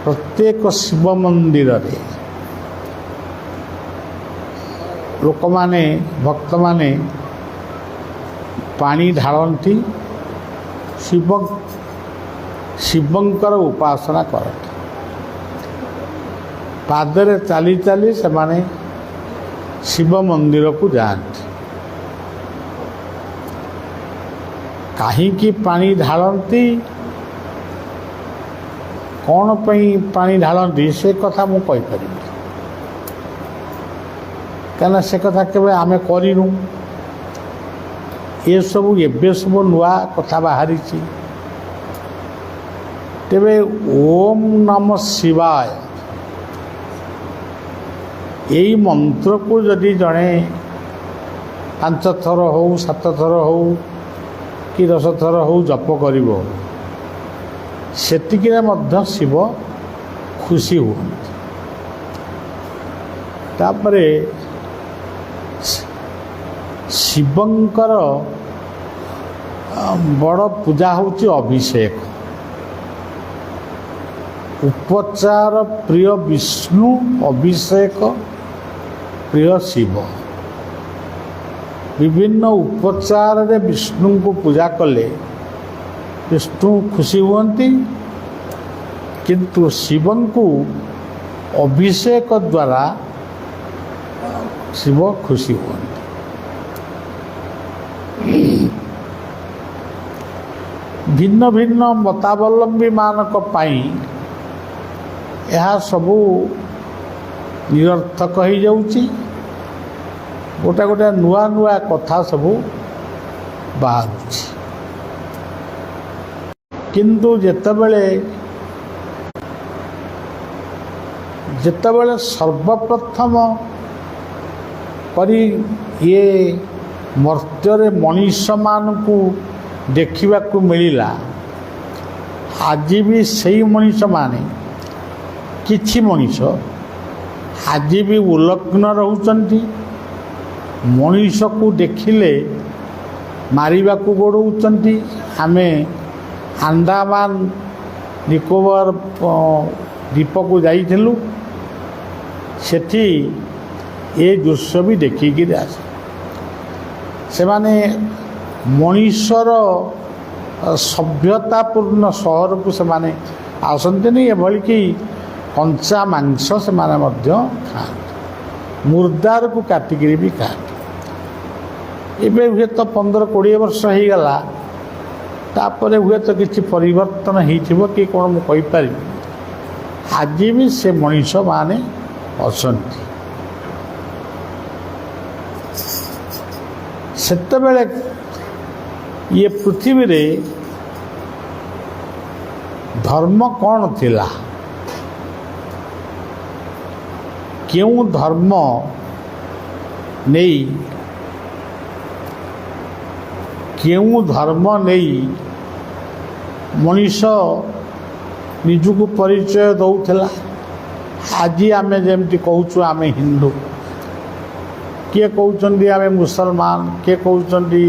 प्रत्येक शिव मंदिर रे लोक माने भक्त माने पानी ढालती शिवंकर उपासना करते पादरे चाली चाली से माने शिव मंदिर को जाती कहीं पानी ढालती कौन पानी ढालती से कथा मु कहि परिबि कहना से कथा केबे आमे करिनु ये सब एबे सब नुआ कथा बाहरी तेबे ओम नमः शिवाय यही मंत्र को जदि जड़े 5 थर हो 7 थर हो कि 10 थर हो जप करिवो सेतिकिरे मध्य शिव खुशी हुअन्ति तापरे शिवंकर बड़ पूजा होची अभिषेक उपचार प्रिय विष्णु अभिषेक प्रिय शिव विभिन्न उपचार रे विष्णु को पूजा कले विष्णु खुशी हुअन्ति किंतु शिवन को अभिषेक द्वारा शिव खुशी हुअन्ति भिन्न भिन्न मतावलंबी मानक पाई यह सबू निरर्थक हो जाउची गोटे गोटे नुआ नुआ कथा सबू बाहरुची किंतु जेतेबेले सर्वप्रथम करी ये मर्त्य मनीष मान को देखा मिलला आज भी सही मनीष माने किछि मनीष आज भी उल्लग्न रहउचंती मनीष को देखिले मारिबा को गोड़ौचंती आमे अंडमान निकोबर द्वीप को जाइथिलु सेठी ए दृश्य भी देखिकी आसे से माने मनीषर सभ्यतापूर्ण सहर को से माने आसंते नहीं एभली कि कंचा मांस से माने मध्य खाते मुर्दार को काटिकी भी खाते एबे हुए तो 15-20 वर्ष हो गला तापर हुए तो किसी परिवर्तन हो कि कौन मु कहि पारि आज भी से मनीष माने असंती सेतेबेले ये पृथ्वी रे धर्म कौन थिला क्यों धर्म नहीं क्यों धर्म नहीं मनीष निजुक परिचय दौला आज आम जमी कहूँ आम हिंदू किए कहते आम मुसलमान किए कहते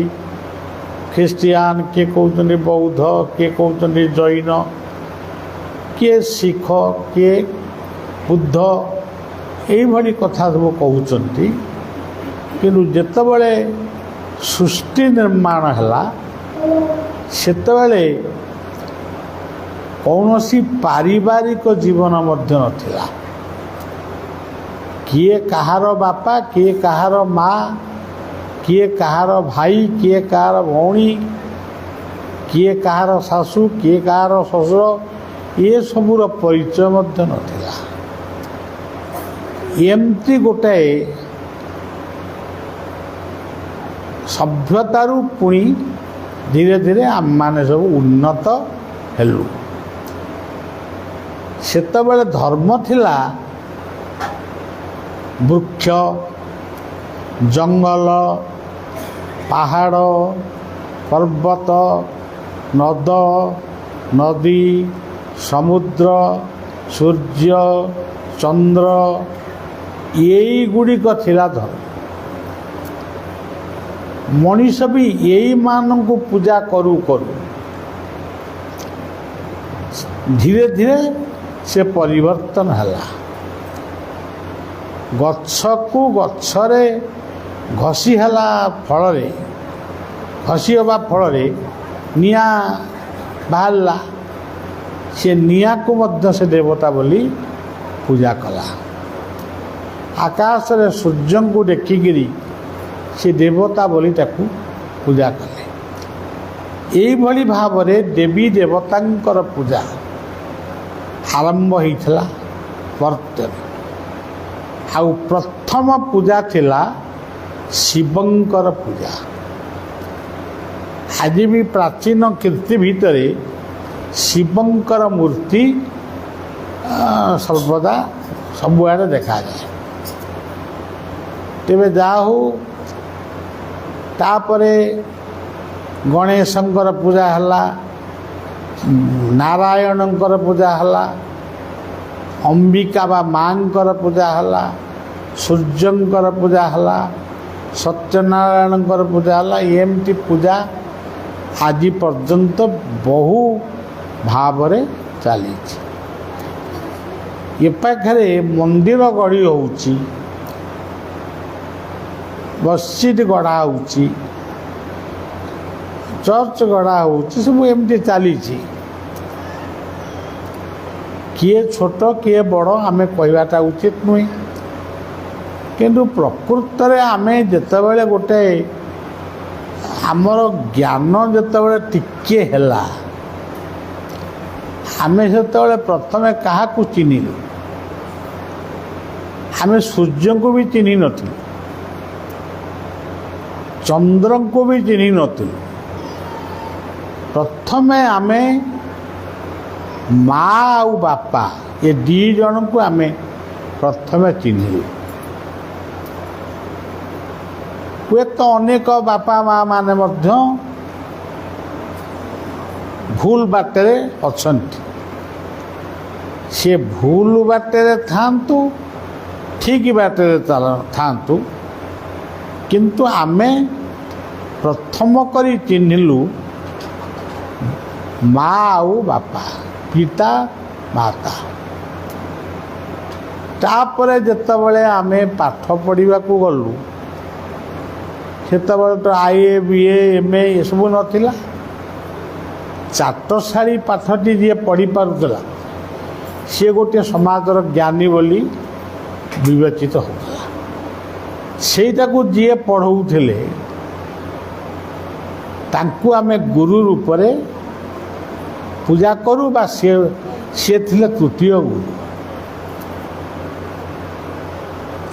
ख्रिस्टियान किए कहते बौद्ध किए कहते जैन किए सिख किए बुद्ध यही कथा सब कहते किंतु जेतेबेले सृष्टि निर्माण है सेतेबेले कौनसी पारिवारिक जीवन मध्य नथिला किए कहार बापा किए कहार माँ किए कहार भाई किए कहार भौणी किए कहार शाशु किए कहार ससुर ये सबूर परिचय मध्य नथिला एमती गोटे सभ्यतारू पुणी धीरे धीरे आम माने सब उन्नत हेलु सेतेबेले धर्म थिला वृक्ष जंगल पहाड़ पर्वत नद नदी समुद्र सूर्य चंद्र यही गुड़िक थिला धर्म मनीष भी यही मान को पूजा करू करू ଧୀରେ ଧୀରେ ସେ ପରିବର୍ତ୍ତନ ହେଲା। ଗଛକୁ ଗଛରେ ଘଷି ହେଲା ଫଳରେ, ଘଷି ହେବା ଫଳରେ ନିଆଁ ବାହାରିଲା। ସେ ନିଆଁକୁ ମଧ୍ୟ ସେ ଦେବତା ବୋଲି ପୂଜା କଲା। ଆକାଶରେ ସୂର୍ଯ୍ୟଙ୍କୁ ଦେଖିକିରି ସେ ଦେବତା ବୋଲି ତାକୁ ପୂଜା କଲେ। ଏଇଭଳି ଭାବରେ ଦେବୀ ଦେବତାଙ୍କର ପୂଜା ଆରମ୍ଭ ହେଇଥିଲା ବର୍ତ୍ତରେ। ଆଉ ପ୍ରଥମ ପୂଜା ଥିଲା ଶିବଙ୍କର ପୂଜା। ଆଜି ବି ପ୍ରାଚୀନ କୀର୍ତ୍ତି ଭିତରେ ଶିବଙ୍କର ମୂର୍ତ୍ତି ସର୍ବଦା ସବୁଆଡ଼େ ଦେଖାଯାଏ। ତେବେ ଯାହା ହଉ, ତାପରେ ଗଣେଶଙ୍କର ପୂଜା ହେଲା, ନାରାୟଣଙ୍କର ପୂଜା ହେଲା, ଅମ୍ବିକା ବା ମାଙ୍କର ପୂଜା ହେଲା, ସୂର୍ଯ୍ୟଙ୍କର ପୂଜା ହେଲା, ସତ୍ୟନାରାୟଣଙ୍କର ପୂଜା ହେଲା। ଏମିତି ପୂଜା ଆଜି ପର୍ଯ୍ୟନ୍ତ ବହୁ ଭାବରେ ଚାଲିଛି। ଏ ପାଖରେ ମନ୍ଦିର ଗଢ଼ି ହେଉଛି, ମସଜିଦ ଗଢ଼ା ହେଉଛି, ଚର୍ଚ୍ଚ ଗଢ଼ା ହେଉଛି, ସବୁ ଏମିତି ଚାଲିଛି। କିଏ ଛୋଟ କିଏ ବଡ଼ ଆମେ କହିବାଟା ଉଚିତ ନୁହେଁ। କିନ୍ତୁ ପ୍ରକୃତରେ ଆମେ ଯେତେବେଳେ ଗୋଟେ ଆମର ଜ୍ଞାନ ଯେତେବେଳେ ଟିକିଏ ହେଲା, ଆମେ ସେତେବେଳେ ପ୍ରଥମେ କାହାକୁ ଚିହ୍ନିଲୁ? ଆମେ ସୂର୍ଯ୍ୟଙ୍କୁ ବି ଚିହ୍ନି ନଥିଲୁ, ଚନ୍ଦ୍ରଙ୍କୁ ବି ଚିହ୍ନି ନଥିଲୁ। ପ୍ରଥମେ ଆମେ ମା ଆଉ ବାପା ଏ ଦୁଇ ଜଣଙ୍କୁ ଆମେ ପ୍ରଥମେ ଚିହ୍ନିଲୁ। ହୁଏତ ଅନେକ ବାପା ମା ମାନେ ମଧ୍ୟ ଭୁଲ ବାଟରେ ଅଛନ୍ତି। ସେ ଭୁଲ ବାଟରେ ଥାଆନ୍ତୁ, ଠିକ୍ ବାଟରେ ଥାଆନ୍ତୁ, କିନ୍ତୁ ଆମେ ପ୍ରଥମ କରି ଚିହ୍ନିଲୁ ମା ଆଉ ବାପା, ପିତା ମାତା। ତାପରେ ଯେତେବେଳେ ଆମେ ପାଠ ପଢ଼ିବାକୁ ଗଲୁ, ସେତେବେଳେ ତ IA BA MA ଏସବୁ ନଥିଲା। ଚାଟଶାଳୀ ପାଠଟି ଯିଏ ପଢ଼ିପାରୁଥିଲା ସିଏ ଗୋଟିଏ ସମାଜର ଜ୍ଞାନୀ ବୋଲି ବିବେଚିତ ହେଉଥିଲା। ସେଇଟାକୁ ଯିଏ ପଢ଼ଉଥିଲେ ତାଙ୍କୁ ଆମେ ଗୁରୁ ରୂପରେ ପୂଜା କରୁ, ବା ସିଏ ଥିଲେ ତୃତୀୟ ଗୁରୁ।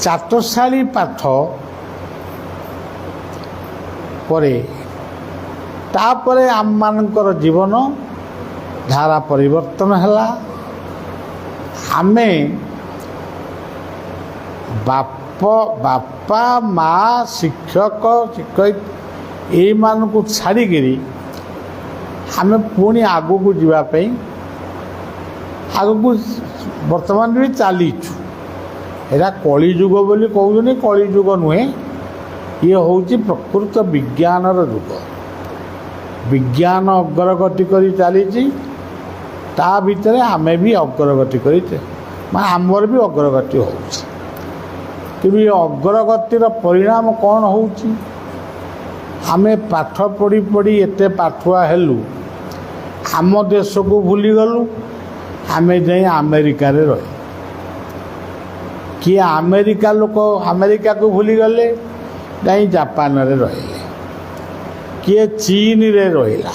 ଚାଟଶାଳୀ ପାଠ ପରେ ତାପରେ ଆମମାନଙ୍କର ଜୀବନ ଧାରା ପରିବର୍ତ୍ତନ ହେଲା। ଆମେ ବାପା ମା ଶିକ୍ଷକ ଶିକ୍ଷୟିତ୍ରୀ ଏଇମାନଙ୍କୁ ଛାଡ଼ିକିରି ଆମେ ପୁଣି ଆଗକୁ ଯିବା ପାଇଁ ଆଗକୁ ବର୍ତ୍ତମାନ ବି ଚାଲିଛୁ। ଏଇଟା କଳିଯୁଗ ବୋଲି କହୁଛନ୍ତି, କଳିଯୁଗ ନୁହେଁ। ଇଏ ହେଉଛି ପ୍ରକୃତ ବିଜ୍ଞାନର ଯୁଗ। ବିଜ୍ଞାନ ଅଗ୍ରଗତି କରି ଚାଲିଛି, ତା ଭିତରେ ଆମେ ବି ଅଗ୍ରଗତି କରି, ମାନେ ଆମର ବି ଅଗ୍ରଗତି ହେଉଛି। କିନ୍ତୁ ଏ ଅଗ୍ରଗତିର ପରିଣାମ କ'ଣ ହେଉଛି? ଆମେ ପାଠ ପଢ଼ି ପଢ଼ି ଏତେ ପାଠୁଆ ହେଲୁ, ଆମ ଦେଶକୁ ଭୁଲିଗଲୁ, ଆମେ ଯାଇ ଆମେରିକାରେ ରହିଲୁ। କିଏ ଆମେରିକା ଲୋକ ଆମେରିକାକୁ ଭୁଲିଗଲେ, ଯାଇ ଜାପାନରେ ରହିଲେ। କିଏ ଚୀନରେ ରହିଲା,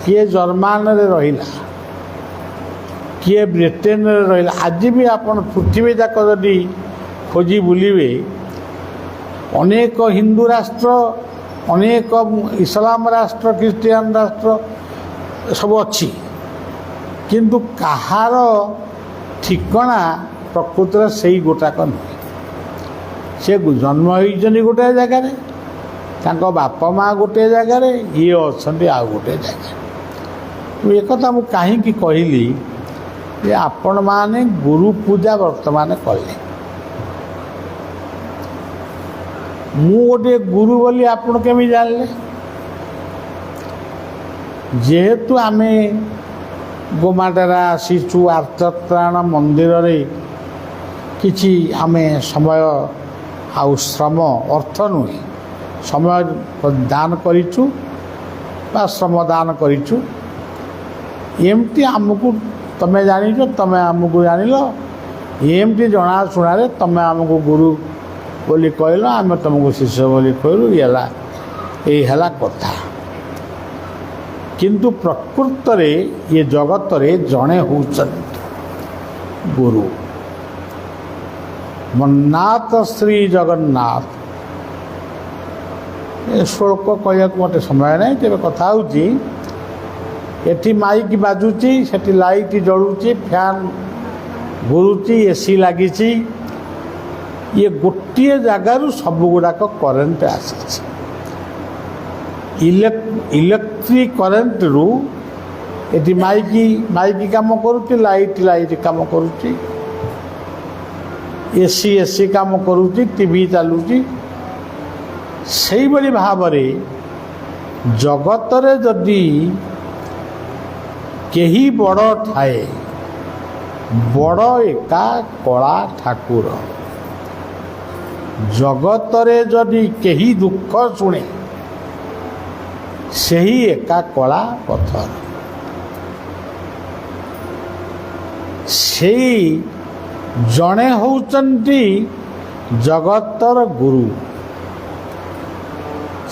କିଏ ଜର୍ମାନରେ ରହିଲା, କିଏ ବ୍ରିଟେନରେ ରହିଲା। ଆଜି ବି ଆପଣ ପୃଥିବୀ ଯାକ ଯଦି ଖୋଜି ବୁଲିବେ, ଅନେକ ହିନ୍ଦୁ ରାଷ୍ଟ୍ର, ଅନେକ ଇସଲାମ ରାଷ୍ଟ୍ର, ଖ୍ରୀଷ୍ଟିଆନ ରାଷ୍ଟ୍ର ସବୁ ଅଛି, କିନ୍ତୁ କାହାର ଠିକଣା ପ୍ରକୃତରେ ସେଇ ଗୋଟାକ ନୁହେଁ। ସେ ଜନ୍ମ ହୋଇଛନ୍ତି ଗୋଟାଏ ଜାଗାରେ, ତାଙ୍କ ବାପା ମା ଗୋଟିଏ ଜାଗାରେ, ଇଏ ଅଛନ୍ତି ଆଉ ଗୋଟିଏ ଜାଗାରେ। ଏକଥା ମୁଁ କାହିଁକି କହିଲି ଯେ ଆପଣମାନେ ଗୁରୁ ପୂଜା ବର୍ତ୍ତମାନ କଲେ। ମୁଁ ଗୋଟିଏ ଗୁରୁ ବୋଲି ଆପଣ କେମିତି ଜାଣିଲେ? ଯେହେତୁ ଆମେ ଗୋମାଟାରେ ଆସିଛୁ ଆର୍ତ୍ତତ୍ରାଣ ମନ୍ଦିରରେ କିଛି ଆମେ ସମୟ ଆଉ ଶ୍ରମ ଅର୍ଥ ନୁହେଁ ସମୟ ଦାନ କରିଛୁ ବା ଶ୍ରମ ଦାନ କରିଛୁ। ଏମିତି ଆମକୁ ତମେ ଜାଣିଛ ତମେ ଆମକୁ ଜାଣିଲ ଏମିତି ଜଣାଶୁଣାରେ ତମେ ଆମକୁ ଗୁରୁ ବୋଲି କହିଲ ଆମେ ତୁମକୁ ଶିଷ୍ୟ ବୋଲି କହିଲୁ ଏଇ ହେଲା କଥା। କିନ୍ତୁ ପ୍ରକୃତରେ ଏ ଜଗତରେ ଜଣେ ହେଉଛନ୍ତି ଗୁରୁ। ମନ୍ନାଥ ଶ୍ରୀ ଜଗନ୍ନାଥ ଏ ଶ୍ଳୋକ କହିବାକୁ ମୋତେ ସମୟ ନାହିଁ। ତେବେ କଥା ହେଉଛି ଏଠି ମାଇକ୍ ବାଜୁଛି ସେଠି ଲାଇଟ୍ ଜଳୁଛି ଫ୍ୟାନ୍ ଘୁରୁଛି ଏସି ଲାଗିଛି। ଇଏ ଗୋଟିଏ ଜାଗାରୁ ସବୁଗୁଡ଼ାକ କରେଣ୍ଟ ଆସିଛି। ଇଲେକ୍ଟ୍ରିକ୍ କରେଣ୍ଟରୁ ଏଠି ମାଇକ୍ କାମ କରୁଛି ଲାଇଟ୍ କାମ କରୁଛି ଏସି କାମ କରୁଛି ଟିଭି ଚାଲୁଛି। ସେଇଭଳି ଭାବରେ ଜଗତରେ ଯଦି କେହି ବଡ଼ ଥାଏ ବଡ଼ ଏକା କଳା ଠାକୁର। ଜଗତରେ ଯଦି କେହି ଦୁଃଖ ଶୁଣେ ସେହି ଏକା କଳା ପଥର। ସେଇ ଜଣେ ହେଉଛନ୍ତି ଜଗତର ଗୁରୁ।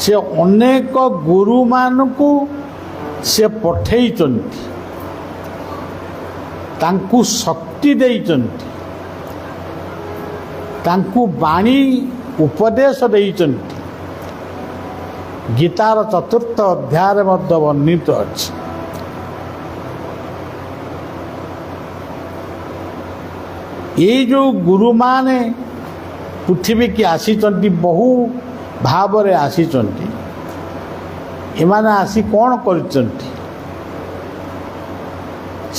ସେ ଅନେକ ଗୁରୁମାନଙ୍କୁ ସେ ପଠେଇଛନ୍ତି ତାଙ୍କୁ ଶକ୍ତି ଦେଇଛନ୍ତି ତାଙ୍କୁ ବାଣୀ ଉପଦେଶ ଦେଇଛନ୍ତି। ଗୀତାର 4th ଅଧ୍ୟାୟରେ ମଧ୍ୟ ବର୍ଣ୍ଣିତ ଅଛି। ଏଇ ଯେଉଁ ଗୁରୁମାନେ ପୃଥିବୀକି ଆସିଛନ୍ତି ବହୁ ଭାବରେ ଆସିଛନ୍ତି। ଏମାନେ ଆସି କ'ଣ କରିଛନ୍ତି?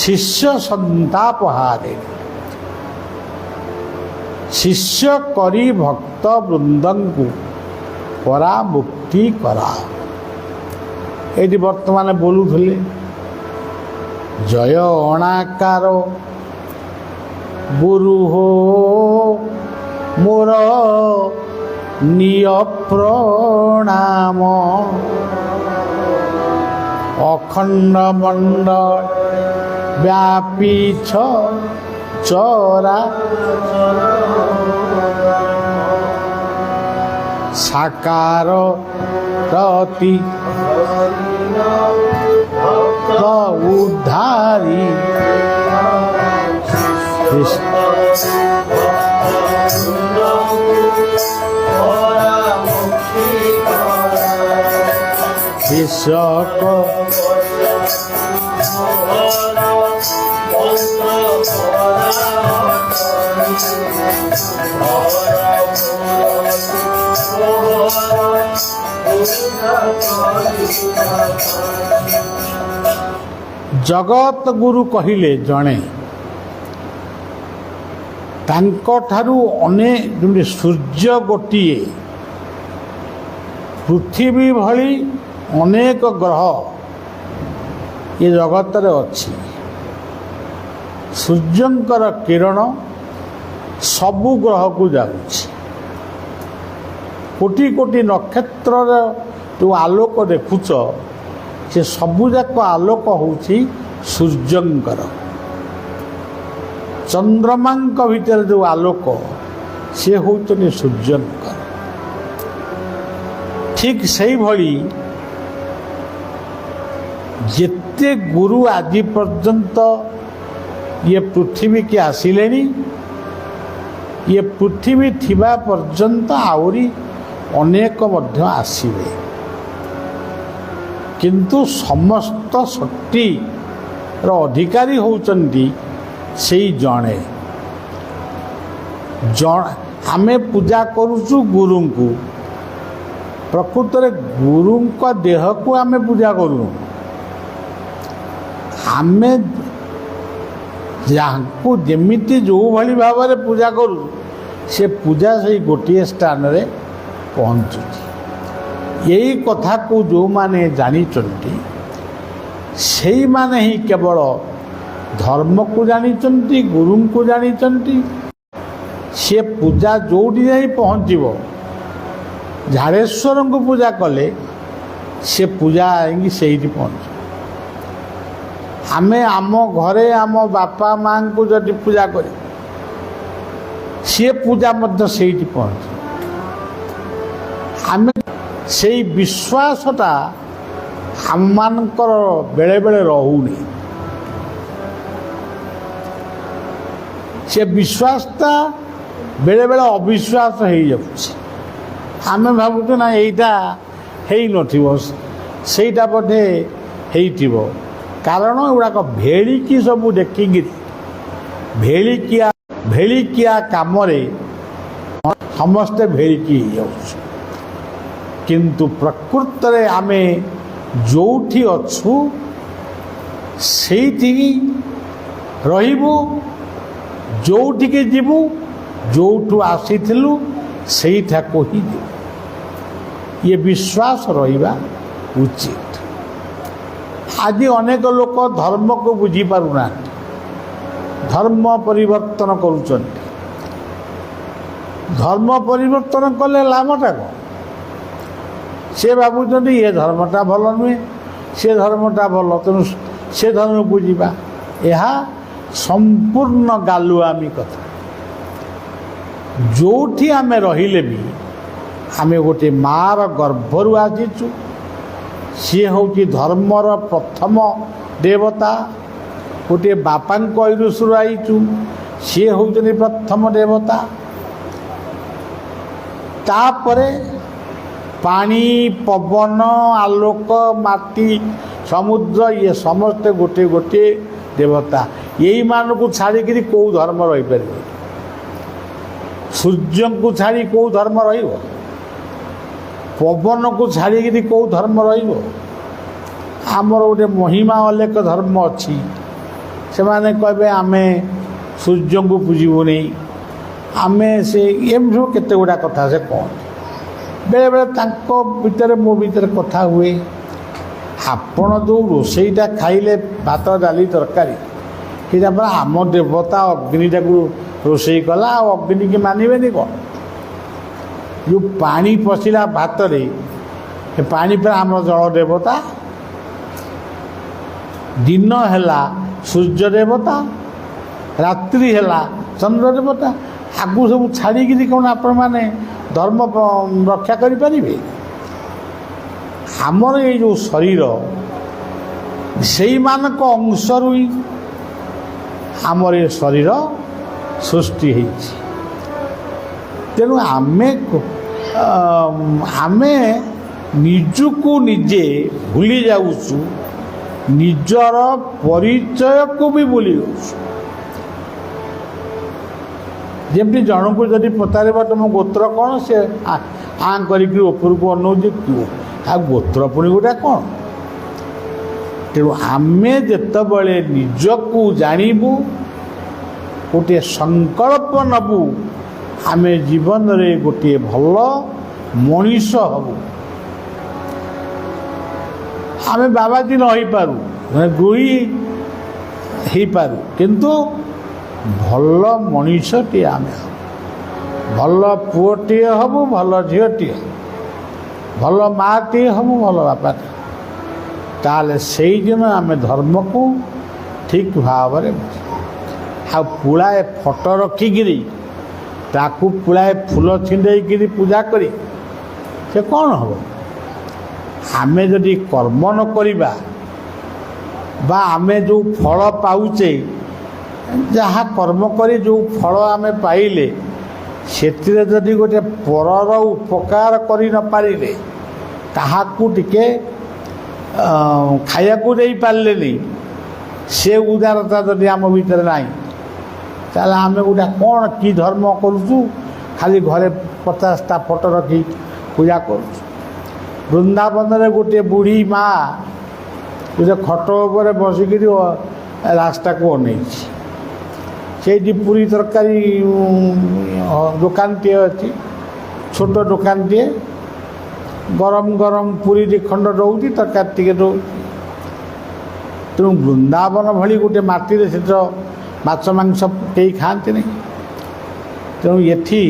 ଶିଷ୍ୟ ସନ୍ତାପ ହାରେ ଶିଷ୍ୟ କରି ଭକ୍ତ ବୃନ୍ଦଙ୍କୁ ପରାମୁକ୍ତି କରା। ଏଇଠି ବର୍ତ୍ତମାନ ବୋଲୁଥିଲେ ଜୟ ଅଣାକାର ଗୁରୁ ହୋ ମୋର ନିୟ ପ୍ରଣାମ। ଅଖଣ୍ଡ ମଣ୍ଡଳ ବ୍ୟାପୀ ଚରା ସାକାର ରତି ଉଦ୍ଧାରୀ ବିଶ୍ୱକ ଜଗତ ଗୁରୁ କହିଲେ ଜଣେ। ତାଙ୍କଠାରୁ ଅନେକ ଯେମିତି ସୂର୍ଯ୍ୟ ଗୋଟିଏ ପୃଥିବୀ ଭଳି ଅନେକ ଗ୍ରହ ଏ ଜଗତରେ ଅଛି। ସୂର୍ଯ୍ୟଙ୍କର କିରଣ ସବୁ ଗ୍ରହକୁ ଯାଉଛି। କୋଟି କୋଟି ନକ୍ଷତ୍ରର ଯେଉଁ ଆଲୋକ ଦେଖୁଛ ସେ ସବୁଯାକ ଆଲୋକ ହେଉଛି ସୂର୍ଯ୍ୟଙ୍କର। ଚନ୍ଦ୍ରମାଙ୍କ ଭିତରେ ଯେଉଁ ଆଲୋକ ସେ ହେଉଛନ୍ତି ସୂର୍ଯ୍ୟଙ୍କର। ଠିକ୍ ସେଇଭଳି ଯେତେ ଗୁରୁ ଆଜି ପର୍ଯ୍ୟନ୍ତ ଇଏ ପୃଥିବୀକି ଆସିଲେଣି ଇଏ ପୃଥିବୀ ଥିବା ପର୍ଯ୍ୟନ୍ତ ଆହୁରି ଅନେକ ମଧ୍ୟ ଆସିବେ। କିନ୍ତୁ ସମସ୍ତ ଶକ୍ତିର ଅଧିକାରୀ ହେଉଛନ୍ତି ସେଇ ଜଣେ। ଆମେ ପୂଜା କରୁଛୁ ଗୁରୁଙ୍କୁ। ପ୍ରକୃତରେ ଗୁରୁଙ୍କ ଦେହକୁ ଆମେ ପୂଜା କରୁନୁ। ଆମେ ଯାହାଙ୍କୁ ଯେମିତି ଯେଉଁଭଳି ଭାବରେ ପୂଜା କରୁ ସେ ପୂଜା ସେଇ ଗୋଟିଏ ସ୍ଥାନରେ ପହଞ୍ଚୁଛି। ଏଇ କଥାକୁ ଯେଉଁମାନେ ଜାଣିଛନ୍ତି ସେଇମାନେ ହିଁ କେବଳ ଧର୍ମକୁ ଜାଣିଛନ୍ତି, ଗୁରୁଙ୍କୁ ଜାଣିଛନ୍ତି। ସେ ପୂଜା ଯେଉଁଠି ଯାଇ ପହଞ୍ଚିବ, ଝାଡ଼େଶ୍ୱରଙ୍କୁ ପୂଜା କଲେ ସେ ପୂଜା ଯାଇକି ସେଇଠି ପହଞ୍ଚିବ। ଆମେ ଆମ ଘରେ ଆମ ବାପା ମାଆଙ୍କୁ ଯଦି ପୂଜା କରି ସିଏ ପୂଜା ମଧ୍ୟ ସେଇଠି ପହଞ୍ଚିବ। ଆମେ ସେଇ ବିଶ୍ୱାସଟା ଆମମାନଙ୍କର ବେଳେବେଳେ ରହୁନି। ସେ ବିଶ୍ୱାସଟା ବେଳେବେଳେ ଅବିଶ୍ୱାସ ହେଇଯାଉଛି। ଆମେ ଭାବୁଛୁ ନା ଏଇଟା ହେଇନଥିବ, ସେଇଟା ବୋଧେ ହେଇଥିବ। କାରଣ ଏଗୁଡ଼ାକ ଭେଳିକି ସବୁ ଦେଖିକିରି ଭେଳିକିଆ କାମରେ ସମସ୍ତେ ଭେଳିକି ହେଇଯାଉଛି। କିନ୍ତୁ ପ୍ରକୃତରେ ଆମେ ଯେଉଁଠି ଅଛୁ ସେଇଠି ରହିବୁ, ଯେଉଁଠିକି ଯିବୁ, ଯେଉଁଠୁ ଆସିଥିଲୁ ସେଇଠାକୁ ହିଁ ଯିବୁ। ଇଏ ବିଶ୍ୱାସ ରହିବା ଉଚିତ। ଆଜି ଅନେକ ଲୋକ ଧର୍ମକୁ ବୁଝିପାରୁନାହାନ୍ତି, ଧର୍ମ ପରିବର୍ତ୍ତନ କରୁଛନ୍ତି। ଧର୍ମ ପରିବର୍ତ୍ତନ କଲେ ଲାଭଟା କ'ଣ? ସେ ଭାବୁଛନ୍ତି ଏ ଧର୍ମଟା ଭଲ ନୁହେଁ, ସେ ଧର୍ମଟା ଭଲ, ତେଣୁ ସେ ଧର୍ମକୁ ଯିବା। ଏହା ସମ୍ପୂର୍ଣ୍ଣ ଗାଲୁଆମି କଥା। ଯେଉଁଠି ଆମେ ରହିଲେ ବି ଆମେ ଗୋଟେ ମାଆର ଗର୍ଭରୁ ଆସିଛୁ। ସିଏ ହେଉଛି ଧର୍ମର ପ୍ରଥମ ଦେବତା। ଗୋଟିଏ ବାପାଙ୍କ ଐରୁଷରୁ ଆଇଛୁ, ସିଏ ହେଉଛନ୍ତି ପ୍ରଥମ ଦେବତା। ତାପରେ ପାଣି, ପବନ, ଆଲୋକ, ମାଟି, ସମୁଦ୍ର, ଇଏ ସମସ୍ତେ ଗୋଟିଏ ଗୋଟିଏ ଦେବତା। ଏଇମାନଙ୍କୁ ଛାଡ଼ିକିରି କେଉଁ ଧର୍ମ ରହିପାରିବ? ସୂର୍ଯ୍ୟଙ୍କୁ ଛାଡ଼ି କେଉଁ ଧର୍ମ ରହିବ? ପବନକୁ ଛାଡ଼ିକିରି କେଉଁ ଧର୍ମ ରହିବ? ଆମର ଗୋଟେ ମହିମା ଅଲେଖ ଧର୍ମ ଅଛି। ସେମାନେ କହିବେ ଆମେ ସୂର୍ଯ୍ୟଙ୍କୁ ପୂଜିବୁନି, ଆମେ ସେ ଏମିତି ସବୁ କେତେ ଗୁଡ଼ା କଥା ସେ କହନ୍ତି। ବେଳେବେଳେ ତାଙ୍କ ଭିତରେ ମୋ ଭିତରେ କଥା ହୁଏ। ଆପଣ ଯେଉଁ ରୋଷେଇଟା ଖାଇଲେ, ଭାତ, ଡାଲି, ତରକାରୀ, ସେଇଟା ପରା ଆମ ଦେବତା ଅଗ୍ନିଟାକୁ ରୋଷେଇ କଲା, ଆଉ ଅଗ୍ନିକି ମାନିବେନି କ'ଣ? ଯେଉଁ ପାଣି ପଶିଲା ଭାତରେ, ସେ ପାଣି ପରା ଆମର ଜଳ ଦେବତା। ଦିନ ହେଲା ସୂର୍ଯ୍ୟ ଦେବତା, ରାତ୍ରି ହେଲା ଚନ୍ଦ୍ର ଦେବତା। ଆଗକୁ ସବୁ ଛାଡ଼ିକିରି କ'ଣ ଆପଣମାନେ ଧର୍ମ ରକ୍ଷା କରିପାରିବେ? ଆମର ଏଇ ଯେଉଁ ଶରୀର, ସେଇମାନଙ୍କ ଅଂଶରୁ ହିଁ ଆମର ଏ ଶରୀର ସୃଷ୍ଟି ହେଇଛି। ତେଣୁ ଆମେ ନିଜକୁ ନିଜେ ଭୁଲି ଯାଉଛୁ, ନିଜର ପରିଚୟକୁ ବି ଭୁଲି ଯାଉଛୁ। ଯେମିତି ଜଣଙ୍କୁ ଯଦି ପଚାରିବ ତୁମ ଗୋତ୍ର କ'ଣ, ସେ ଆଁ କରିକି ଉପରକୁ ଅନଉଛି, ଆଉ ଗୋତ୍ର ପୁଣି ଗୋଟେ କ'ଣ? ତେଣୁ ଆମେ ଯେତେବେଳେ ନିଜକୁ ଜାଣିବୁ, ଗୋଟିଏ ସଂକଳ୍ପ ନେବୁ, ଆମେ ଜୀବନରେ ଗୋଟିଏ ଭଲ ମଣିଷ ହେବୁ। ଆମେ ବାବାଜୀ ନ ହେଇପାରୁ, ଗୃହୀ ହେଇପାରୁ, କିନ୍ତୁ ଭଲ ମଣିଷଟିଏ ଆମେ ହେବୁ। ଭଲ ପୁଅଟିଏ ହେବୁ, ଭଲ ଝିଅଟିଏ, ଭଲ ମାଆଟିଏ ହେବୁ, ଭଲ ବାପାଟିଏ। ତାହେଲେ ସେଇଦିନ ଆମେ ଧର୍ମକୁ ଠିକ୍ ଭାବରେ ବୁଝିବୁ। ଆଉ ପୁଳାଏ ଫଟୋ ରଖିକିରି ତାକୁ ପୁଳାଏ ଫୁଲ ଛିଣ୍ଡେଇକିରି ପୂଜା କରି ସେ କ'ଣ ହେବ? ଆମେ ଯଦି କର୍ମ ନ କରିବା, ବା ଆମେ ଯେଉଁ ଫଳ ପାଉଛେ, ଯାହା କର୍ମ କରି ଯେଉଁ ଫଳ ଆମେ ପାଇଲେ, ସେଥିରେ ଯଦି ଗୋଟେ ପରର ଉପକାର କରି ନ ପାରିଲେ, କାହାକୁ ଟିକେ ଖାଇବାକୁ ଦେଇପାରିଲେନି, ସେ ଉଦାରତା ଯଦି ଆମ ଭିତରେ ନାହିଁ, ତାହେଲେ ଆମେ ଗୋଟେ କ'ଣ କି ଧର୍ମ କରୁଛୁ? ଖାଲି ଘରେ 50ଟା ଫଟୋ ରଖି ପୂଜା କରୁଛୁ। ବୃନ୍ଦାବନରେ ଗୋଟିଏ ବୁଢ଼ୀ ମା' ଗୋଟେ ଖଟ ଉପରେ ବସିକିରି ରାସ୍ତାକୁ ଅନେଇଛି। ସେଇଠି ପୁରୀ ତରକାରୀ ଦୋକାନଟିଏ ଅଛି, ଛୋଟ ଦୋକାନଟିଏ। ଗରମ ଗରମ ପୁରୀ 2 ଖଣ୍ଡ ଦେଉଛି, ତରକାରୀ ଟିକେ ଦେଉଛି। ତେଣୁ ବୃନ୍ଦାବନ ଭଳି ଗୋଟେ ମାଟିରେ ସେଠି ମାଛ ମାଂସ କେହି ଖାଆନ୍ତି ନାହିଁ। ତେଣୁ ଏଠି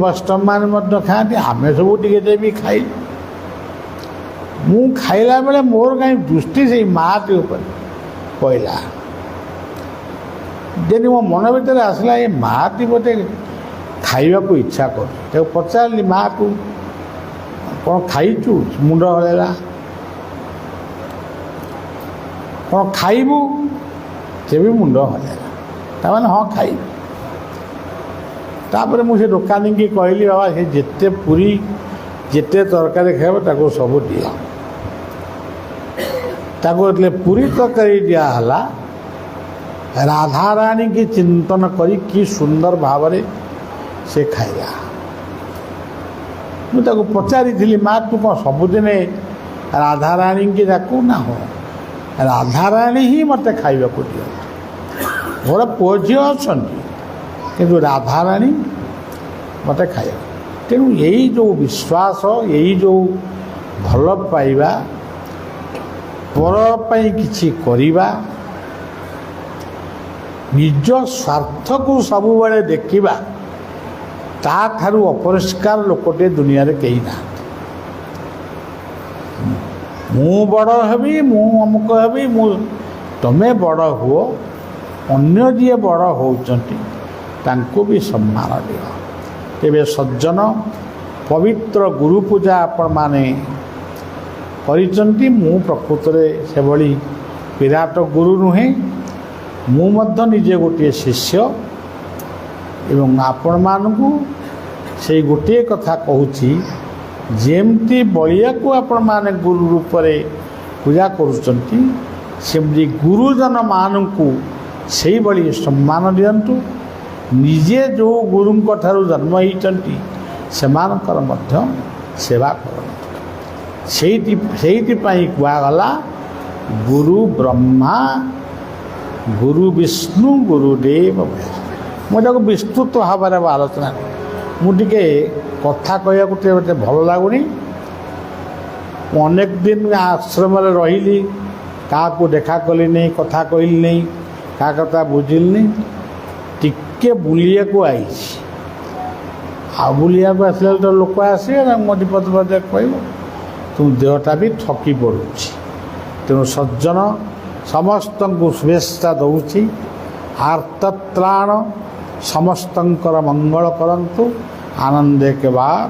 ବୈଷ୍ଣବମାନେ ମଧ୍ୟ ଖାଆନ୍ତି, ଆମେ ସବୁ ଟିକେ ଦେବି ଖାଇଲୁ। ମୁଁ ଖାଇଲା ବେଳେ ମୋର କାହିଁ ଦୃଷ୍ଟି ସେଇ ମାଟି ଉପରେ ପଇଲା। ଯଦି ମୋ ମନ ଭିତରେ ଆସିଲା ଏ ମାଟି ବୋଧେ ଖାଇବାକୁ ଇଚ୍ଛା କରୁଛି, ତାକୁ ପଚାରିଲି ମାଆକୁ କ'ଣ ଖାଇଛୁ? ମୁଣ୍ଡ ହଲେଇଲା। କ'ଣ ଖାଇବୁ? ସେ ବି ମୁଣ୍ଡ ହଲେଇଲା। ତାମାନେ ହଁ ଖାଇବି। ତାପରେ ମୁଁ ସେ ଦୋକାନୀକି କହିଲି ବାବା ସେ ଯେତେ ପୁରୀ ଯେତେ ତରକାରୀ ଖାଇବ ତାକୁ ସବୁ ଦିଅ। ତାକୁ ଯେତେବେଳେ ପୁରୀ ତରକାରୀ ଦିଆହେଲା ରାଧାରାଣୀ କି ଚିନ୍ତନ କରି କି ସୁନ୍ଦର ଭାବରେ ସେ ଖାଇଲା। ମୁଁ ତାକୁ ପଚାରିଥିଲି ମା ତୁ କ'ଣ ସବୁଦିନେ ରାଧାରାଣୀକି ଡାକୁ? ନା ହଁ, ରାଧାରାଣୀ ହିଁ ମୋତେ ଖାଇବାକୁ ଦିଅନ୍ତି। ମୋର ପୁଅ ଝିଅ ଅଛନ୍ତି କିନ୍ତୁ ରାଧାରାଣୀ ମୋତେ ଖାଇବାକୁ। ତେଣୁ ଏଇ ଯେଉଁ ବିଶ୍ୱାସ, ଏଇ ଯେଉଁ ଭଲ ପାଇବା, ପର ପାଇଁ କିଛି କରିବା, ନିଜ ସ୍ୱାର୍ଥକୁ ସବୁବେଳେ ଦେଖିବା, ତାଠାରୁ ଅପରିଷ୍କାର ଲୋକଟିଏ ଦୁନିଆରେ କେହି ନାହାନ୍ତି। ମୁଁ ବଡ଼ ହେବି, ମୁଁ ଅମୁକ ହେବି, ତମେ ବଡ଼ ହୁଅ, ଅନ୍ୟ ଯିଏ ବଡ଼ ହେଉଛନ୍ତି ତାଙ୍କୁ ବି ସମ୍ମାନ ଦିଅ। ତେବେ ସଜ୍ଜନ ପବିତ୍ର ଗୁରୁ ପୂଜା ଆପଣମାନେ କରିଛନ୍ତି। ମୁଁ ପ୍ରକୃତରେ ସେଭଳି ବିରାଟ ଗୁରୁ ନୁହେଁ, ମୁଁ ମଧ୍ୟ ନିଜେ ଗୋଟିଏ ଶିଷ୍ୟ ଏବଂ ଆପଣମାନଙ୍କୁ ସେଇ ଗୋଟିଏ କଥା କହୁଛି, ଯେମିତି ବଳିଆକୁ ଆପଣମାନେ ଗୁରୁ ରୂପରେ ପୂଜା କରୁଛନ୍ତି ସେମିତି ଗୁରୁଜନମାନଙ୍କୁ ସେଇଭଳି ସମ୍ମାନ ଦିଅନ୍ତୁ। ନିଜେ ଯେଉଁ ଗୁରୁଙ୍କ ଠାରୁ ଜନ୍ମ ହେଇଛନ୍ତି ସେମାନଙ୍କର ମଧ୍ୟ ସେବା କରନ୍ତୁ। ସେଇଥିପାଇଁ କୁହାଗଲା ଗୁରୁ ବ୍ରହ୍ମା ଗୁରୁ ବିଷ୍ଣୁ ଗୁରୁଦେବ। ମୁଁ ତାକୁ ବିସ୍ତୃତ ଭାବରେ ଆଲୋଚନା, ମୁଁ ଟିକେ କଥା କହିବାକୁ ଟିକେ ମୋତେ ଭଲ ଲାଗୁନି। ମୁଁ ଅନେକ ଦିନ ଆଶ୍ରମରେ ରହିଲି, କାହାକୁ ଦେଖା କଲି ନାହିଁ, କଥା କହିଲି ନାହିଁ, କାହା କଥା ବୁଝିଲି ନାହିଁ। ଟିକେ ବୁଲିବାକୁ ଆଇଛି, ଆଉ ବୁଲିବାକୁ ଆସିଲା ତ ଲୋକ ଆସିବେ ନା ମୋଦି ପଦେ କହିବ, ତୁମ ଦେହଟା ବି ଥକି ପଡ଼ୁଛି। ତେଣୁ ସଜ୍ଜନ ସମସ୍ତଙ୍କୁ ଶୁଭେଚ୍ଛା ଦେଉଛି। ଆର୍ତ୍ତତ୍ରାଣ ସମସ୍ତଙ୍କର ମଙ୍ଗଳ କରନ୍ତୁ। ଆନନ୍ଦେ କେବାର